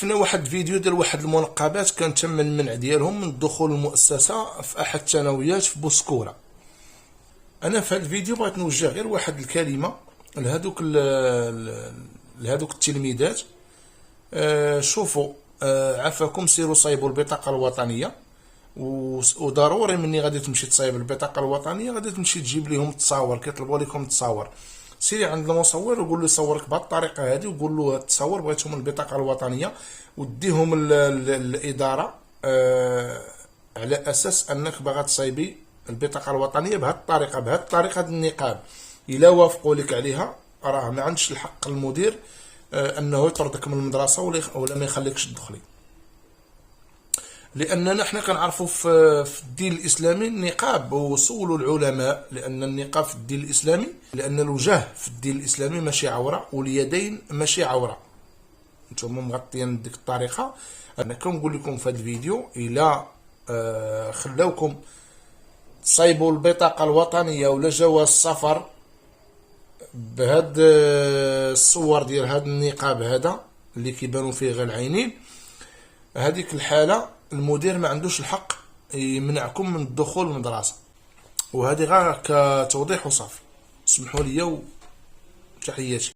شفنا واحد الفيديو ديال واحد المنقبات كان تم المنع ديالهم من دخول المؤسسه في احد الثانويات في بوسكوره. انا في هذا الفيديو بغيت نوجه غير واحد الكلمه لهذوك التلميذات. شوفوا، عفاكم سيروا صايبوا البطاقه الوطنيه، وضروري مني غادي تمشي تصايب البطاقه الوطنيه غادي تمشي تجيب لهم التصاور، كيطلبوا لكم التصاور. سيري عند المصور وقول له يصورك بهذه الطريقه هذه، وقول له التصور بغيتهم البطاقه الوطنيه، وديهم الاداره على اساس انك باغا تصايبي البطاقه الوطنيه بهذه الطريقه، بهذه طريقه النقاب. الا وافقوا لك عليها راه ما عندش الحق المدير انه يطردك من المدرسه ولا ما يخليكش تدخلي. لاننا حنا كنعرفوا في الدين الاسلامي النقاب، وسولوا العلماء لان النقاب في الدين الاسلامي، لان الوجه في الدين الاسلامي ماشي عوره واليدين ماشي عوره. نتوما مغطيين بديك الطريقه. انا كنقول لكم في هذا الفيديو الا خلاوكم تصايبوا البطاقه الوطنيه ولا جواز السفر بهاد الصور ديال هاد النقاب هذا اللي كيبانوا فيه غير العينين، هذيك الحاله المدير ما عندوش الحق يمنعكم من الدخول للمدرسه. وهذه غير كتوضيح وصافي. اسمحوا لي وتحياتي.